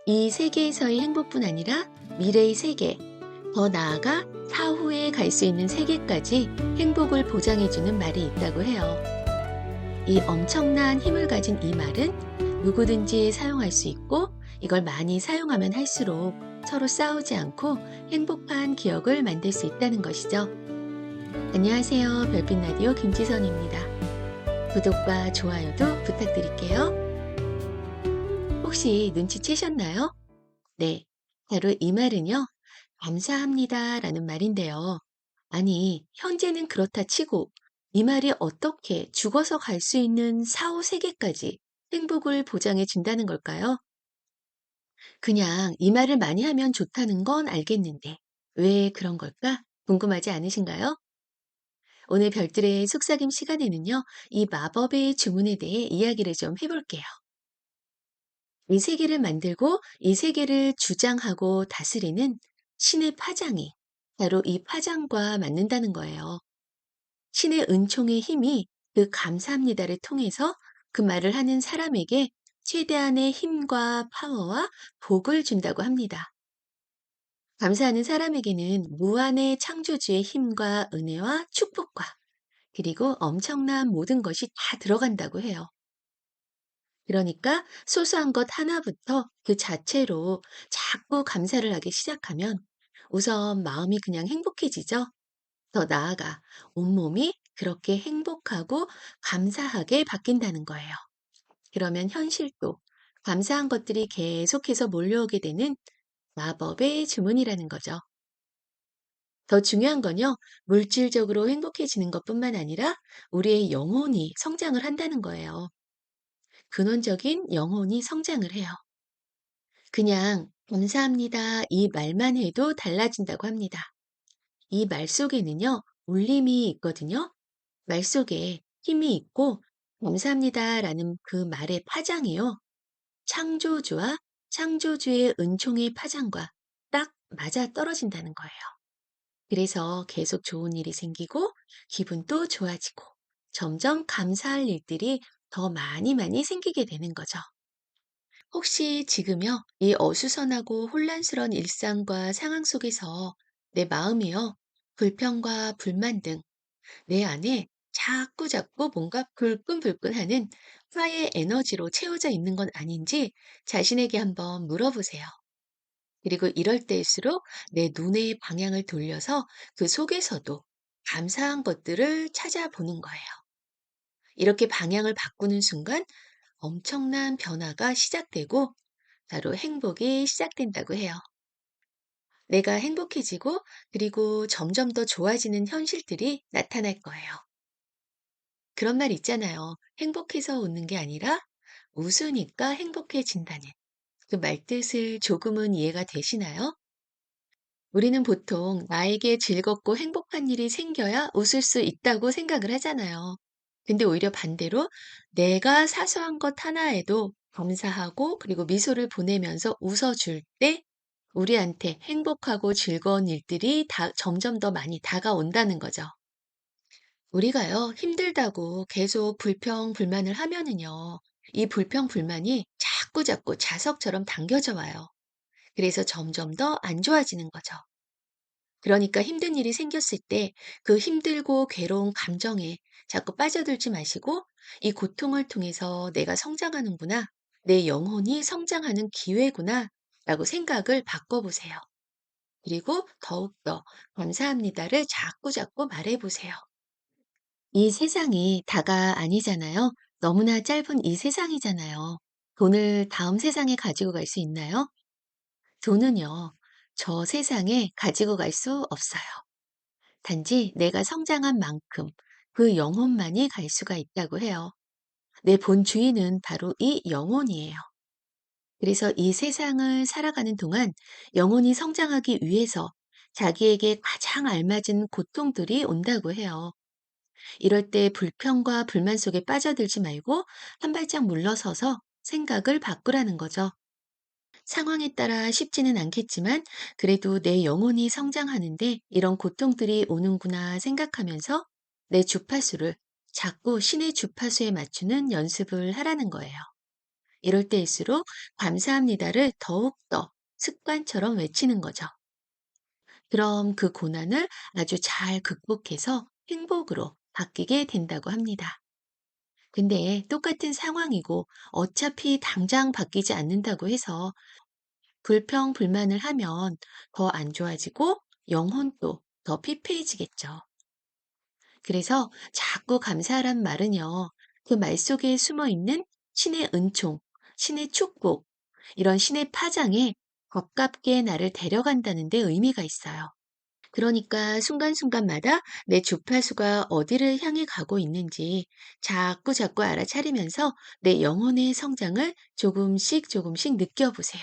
이 세계에서의 행복뿐 아니라 미래의 세계, 더 나아가 사후에 갈 수 있는 세계까지 행복을 보장해주는 말이 있다고 해요. 이 엄청난 힘을 가진 이 말은 누구든지 사용할 수 있고 이걸 많이 사용하면 할수록 서로 싸우지 않고 행복한 기억을 만들 수 있다는 것이죠. 안녕하세요. 별빛 라디오 김지선입니다. 구독과 좋아요도 부탁드릴게요. 혹시 눈치채셨나요? 네. 바로 이 말은요. 감사합니다 라는 말인데요. 아니, 현재는 그렇다 치고 이 말이 어떻게 죽어서 갈 수 있는 사후 세계까지 행복을 보장해 준다는 걸까요? 그냥 이 말을 많이 하면 좋다는 건 알겠는데 왜 그런 걸까? 궁금하지 않으신가요? 오늘 별들의 속삭임 시간에는요, 이 마법의 주문에 대해 이야기를 좀 해볼게요. 이 세계를 만들고 이 세계를 주장하고 다스리는 신의 파장이 바로 이 파장과 맞는다는 거예요. 신의 은총의 힘이 그 감사합니다를 통해서 그 말을 하는 사람에게 최대한의 힘과 파워와 복을 준다고 합니다. 감사하는 사람에게는 무한의 창조주의 힘과 은혜와 축복과 그리고 엄청난 모든 것이 다 들어간다고 해요. 그러니까 소소한 것 하나부터 그 자체로 자꾸 감사를 하기 시작하면 우선 마음이 그냥 행복해지죠. 더 나아가 온몸이 그렇게 행복하고 감사하게 바뀐다는 거예요. 그러면 현실도 감사한 것들이 계속해서 몰려오게 되는 마법의 주문이라는 거죠. 더 중요한 건요, 물질적으로 행복해지는 것뿐만 아니라 우리의 영혼이 성장을 한다는 거예요. 근원적인 영혼이 성장을 해요. 그냥 감사합니다. 이 말만 해도 달라진다고 합니다. 이 말 속에는요, 울림이 있거든요. 말 속에 힘이 있고, 감사합니다라는 그 말의 파장이요. 창조주와 창조주의 은총의 파장과 딱 맞아 떨어진다는 거예요. 그래서 계속 좋은 일이 생기고, 기분도 좋아지고, 점점 감사할 일들이 더 많이 많이 생기게 되는 거죠. 혹시 지금요, 이 어수선하고 혼란스러운 일상과 상황 속에서 내 마음이요, 불평과 불만 등 내 안에 자꾸자꾸 뭔가 불끈불끈하는 화의 에너지로 채워져 있는 건 아닌지 자신에게 한번 물어보세요. 그리고 이럴 때일수록 내 눈의 방향을 돌려서 그 속에서도 감사한 것들을 찾아보는 거예요. 이렇게 방향을 바꾸는 순간 엄청난 변화가 시작되고 바로 행복이 시작된다고 해요. 내가 행복해지고 그리고 점점 더 좋아지는 현실들이 나타날 거예요. 그런 말 있잖아요. 행복해서 웃는 게 아니라 웃으니까 행복해진다는 그 말뜻을 조금은 이해가 되시나요? 우리는 보통 나에게 즐겁고 행복한 일이 생겨야 웃을 수 있다고 생각을 하잖아요. 근데 오히려 반대로 내가 사소한 것 하나에도 감사하고 그리고 미소를 보내면서 웃어줄 때 우리한테 행복하고 즐거운 일들이 점점 더 많이 다가온다는 거죠. 우리가요, 힘들다고 계속 불평, 불만을 하면은요, 이 불평, 불만이 자꾸자꾸 자석처럼 당겨져 와요. 그래서 점점 더 안 좋아지는 거죠. 그러니까 힘든 일이 생겼을 때 그 힘들고 괴로운 감정에 자꾸 빠져들지 마시고 이 고통을 통해서 내가 성장하는구나, 내 영혼이 성장하는 기회구나 라고 생각을 바꿔보세요. 그리고 더욱더 감사합니다를 자꾸자꾸 말해보세요. 이 세상이 다가 아니잖아요. 너무나 짧은 이 세상이잖아요. 돈을 다음 세상에 가지고 갈 수 있나요? 돈은요, 저 세상에 가지고 갈 수 없어요. 단지 내가 성장한 만큼 그 영혼만이 갈 수가 있다고 해요. 내 본 주인은 바로 이 영혼이에요. 그래서 이 세상을 살아가는 동안 영혼이 성장하기 위해서 자기에게 가장 알맞은 고통들이 온다고 해요. 이럴 때 불평과 불만 속에 빠져들지 말고 한 발짝 물러서서 생각을 바꾸라는 거죠. 상황에 따라 쉽지는 않겠지만 그래도 내 영혼이 성장하는데 이런 고통들이 오는구나 생각하면서 내 주파수를 자꾸 신의 주파수에 맞추는 연습을 하라는 거예요. 이럴 때일수록 감사합니다를 더욱더 습관처럼 외치는 거죠. 그럼 그 고난을 아주 잘 극복해서 행복으로 바뀌게 된다고 합니다. 근데 똑같은 상황이고 어차피 당장 바뀌지 않는다고 해서 불평, 불만을 하면 더 안 좋아지고 영혼도 더 피폐해지겠죠. 그래서 자꾸 감사하란 말은요, 그 말 속에 숨어 있는 신의 은총, 신의 축복, 이런 신의 파장에 가깝게 나를 데려간다는 데 의미가 있어요. 그러니까 순간순간마다 내 주파수가 어디를 향해 가고 있는지 자꾸 자꾸 알아차리면서 내 영혼의 성장을 조금씩 조금씩 느껴보세요.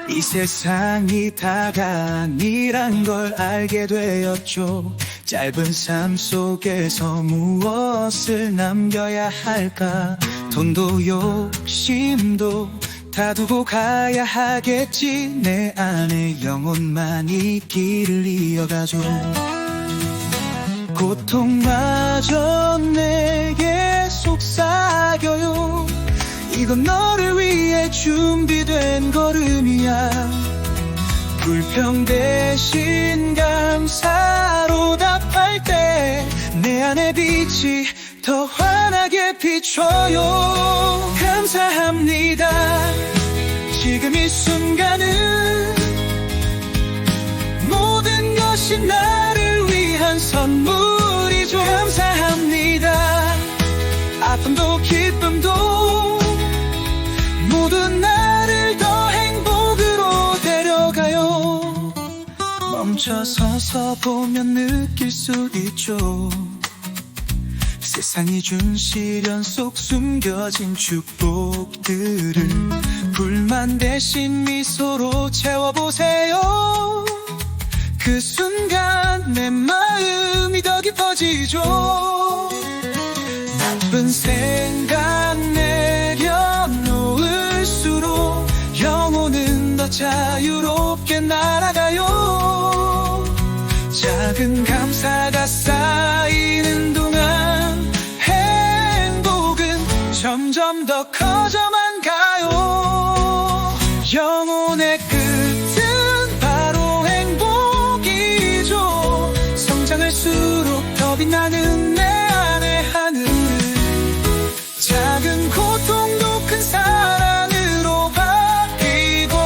이 세상이 다가 아니란 걸 알게 되었죠. 짧은 삶 속에서 무엇을 남겨야 할까? 돈도 욕심도 다 두고 가야 하겠지. 내 안에 영혼만이 길을 이어가죠. 고통마저 내게 속삭여요. 이건 너를 위해 준비된 걸음이야. 불평 대신 감사로 답할 때 내 안의 빛이 더 환하게 비춰요. 감사합니다. 지금 이 순간은 모든 것이 나를 위한 선물이죠. 감사합니다. 아픔도 기쁨도 모두 나를 더 행복으로 데려가요. 멈춰서서 보면 느낄 수 있죠. 세상이 준 시련 속 숨겨진 축복들을 불만 대신 미소로 채워보세요. 그 순간 내 마음이 더 깊어지죠. 나쁜 생각 내려놓을수록 영혼은 더 자유롭게 날아가요. 작은 감사가 쌓이는 동안 행복은 점점 더 커져만 가요. 영혼의 끝은 바로 행복이죠. 성장할수록 더 빛나는 내 안의 하늘. 작은 고통도 큰 사랑으로 바뀌고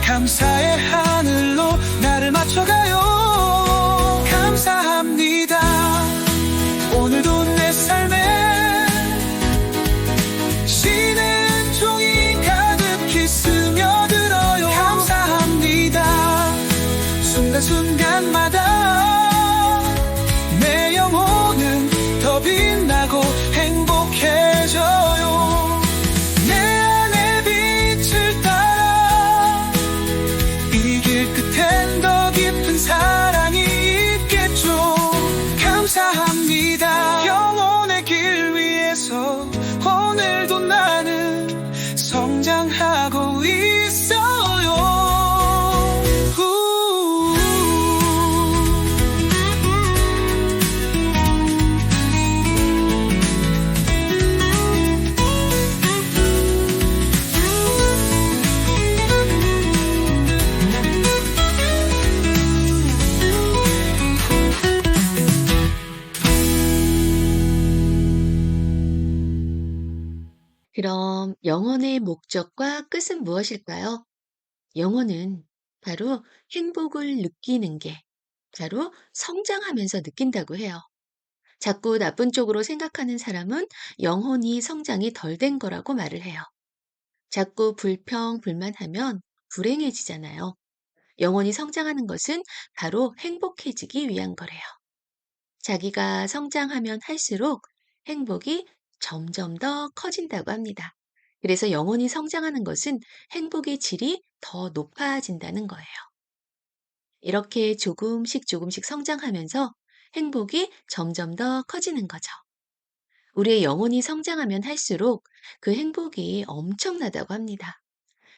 감사의 하늘로 나를 맞춰가요. 감사합니다. 오늘도 내 삶에 신의 은총이 가득히 스며들어요. 감사합니다. 순간순간마다 내 영혼은 더 빛나고 행복해져요. 내 안의 빛을 따라 이 길 끝엔 더 깊은 사랑이 있겠죠. 감사합니다. 영혼의 길 위에서 오늘도 나는 성장하고 있어요. 그럼 영혼의 목적과 끝은 무엇일까요? 영혼은 바로 행복을 느끼는 게 바로 성장하면서 느낀다고 해요. 자꾸 나쁜 쪽으로 생각하는 사람은 영혼이 성장이 덜 된 거라고 말을 해요. 자꾸 불평, 불만하면 불행해지잖아요. 영혼이 성장하는 것은 바로 행복해지기 위한 거래요. 자기가 성장하면 할수록 행복이 점점 더 커진다고 합니다. 그래서 영혼이 성장하는 것은 행복의 질이 더 높아진다는 거예요. 이렇게 조금씩 조금씩 성장하면서 행복이 점점 더 커지는 거죠. 우리의 영혼이 성장하면 할수록 그 행복이 엄청나다고 합니다.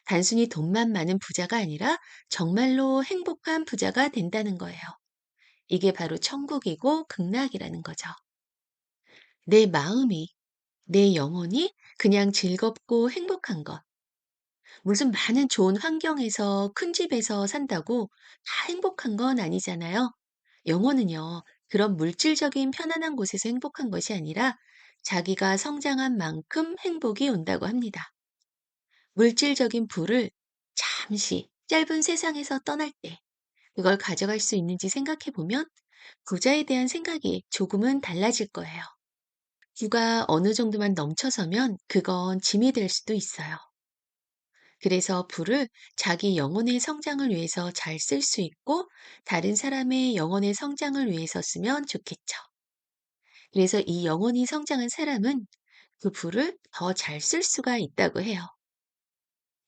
단순히 돈만 많은 부자가 아니라 정말로 행복한 부자가 된다는 거예요. 이게 바로 천국이고 극락이라는 거죠. 내 마음이, 내 영혼이 그냥 즐겁고 행복한 것. 무슨 많은 좋은 환경에서 큰 집에서 산다고 다 행복한 건 아니잖아요. 영혼은요, 그런 물질적인 편안한 곳에서 행복한 것이 아니라 자기가 성장한 만큼 행복이 온다고 합니다. 물질적인 부를 잠시 짧은 세상에서 떠날 때 그걸 가져갈 수 있는지 생각해 보면 부자에 대한 생각이 조금은 달라질 거예요. 부가 어느 정도만 넘쳐서면 그건 짐이 될 수도 있어요. 그래서 부를 자기 영혼의 성장을 위해서 잘 쓸 수 있고 다른 사람의 영혼의 성장을 위해서 쓰면 좋겠죠. 그래서 이 영혼이 성장한 사람은 그 부를 더 잘 쓸 수가 있다고 해요.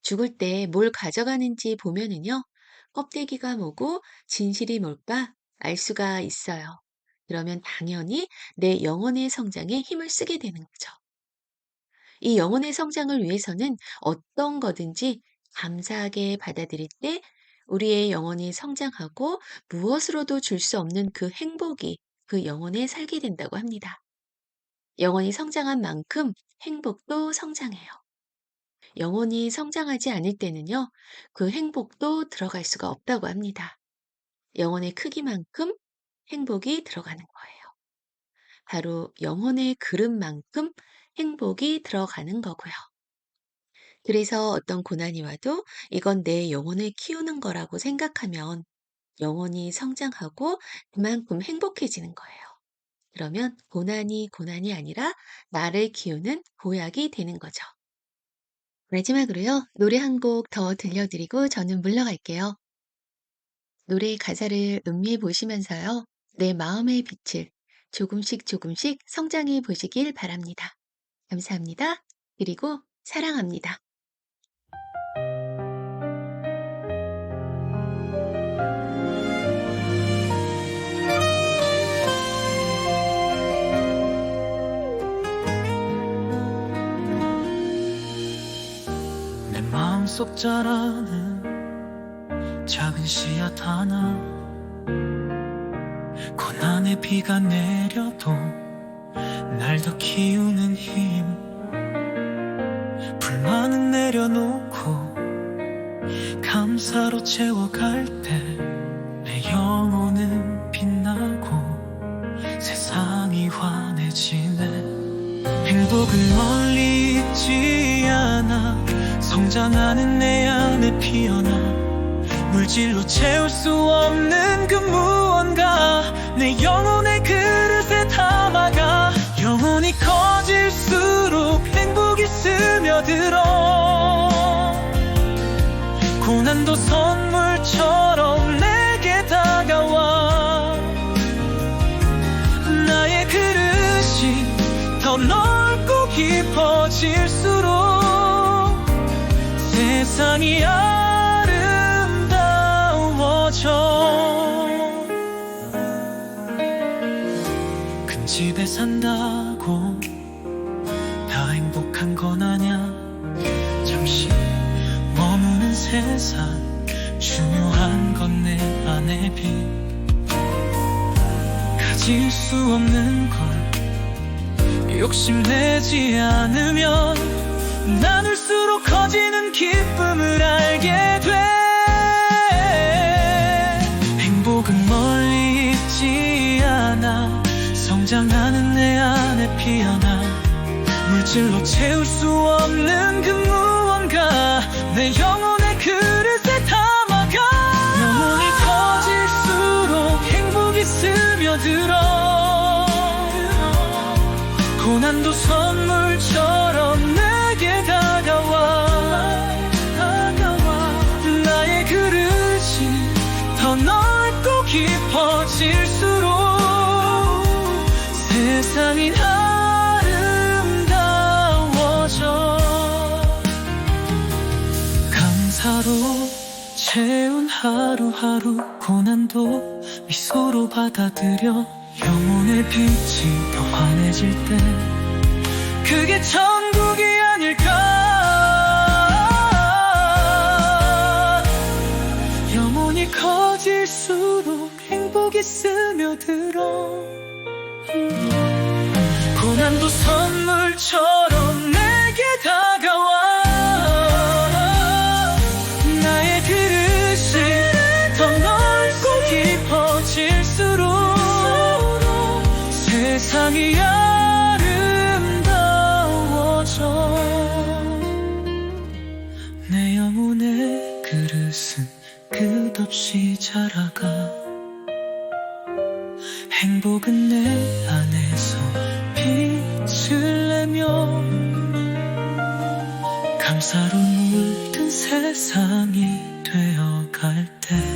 죽을 때 뭘 가져가는지 보면은요, 껍데기가 뭐고 진실이 뭘까 알 수가 있어요. 그러면 당연히 내 영혼의 성장에 힘을 쓰게 되는 거죠. 이 영혼의 성장을 위해서는 어떤 거든지 감사하게 받아들일 때 우리의 영혼이 성장하고 무엇으로도 줄 수 없는 그 행복이 그 영혼에 살게 된다고 합니다. 영혼이 성장한 만큼 행복도 성장해요. 영혼이 성장하지 않을 때는요, 그 행복도 들어갈 수가 없다고 합니다. 영혼의 크기만큼 행복이 들어가는 거예요. 바로 영혼의 그릇만큼 행복이 들어가는 거고요. 그래서 어떤 고난이 와도 이건 내 영혼을 키우는 거라고 생각하면 영혼이 성장하고 그만큼 행복해지는 거예요. 그러면 고난이 아니라 나를 키우는 보약이 되는 거죠. 마지막으로요, 노래 한 곡 더 들려드리고 저는 물러갈게요. 노래 가사를 음미해 보시면서요, 내 마음의 빛을 조금씩 조금씩 성장해 보시길 바랍니다. 감사합니다. 그리고 사랑합니다. 내 마음속 자라는 작은 씨앗 하나, 고난의 비가 내려도 날 더 키우는 힘, 불만은 내려놓고 감사로 채워갈 때 내 영혼은 빛나고 세상이 환해지네. 행복은 멀리 있지 않아. 성장하는 내 안에 피어나 물질로 채울 수 없는 그 무언가 내 영혼의 그릇에 담아가. 영혼이 커질수록 행복이 스며들어. 고난도 선물처럼 내게 다가와. 나의 그릇이 더 넓고 깊어질수록 세상이 아름다워져. 큰 집에 산다고 다 행복한 건 아냐. 잠시 머무는 세상, 중요한 건 내 안의 빛. 가질 수 없는 걸 욕심내지 않으면 나눌수록 커지는 기쁨을 알게 돼. 행복은 멀리 있지 않아. 성장하는 내 안에 피어나 물질로 채울 수 없는 그 무언가 내 영혼의 그릇에 담아가. 영혼이 커질수록 행복이 스며들어. 고난도 선물처럼 내게 다가와. 나의 그릇이 더 넓고 깊어질수록 세상이 아름다워져. 감사로 채운 하루하루, 고난도 미소로 받아들여. 영혼의 빛이 더 환해질 때 그게 천국이 아닐까. 영혼이 커질수록 행복이 행복이 스며들어 고난도 선물처럼 내게 다가와 나의 그릇이 더 넓고 깊어질수록 세상이 아름다워져 내 영혼의 그릇은 끝없이 자라가 행복은 내 안에서 빛을 내며 감사로 물든 세상이 되어갈 때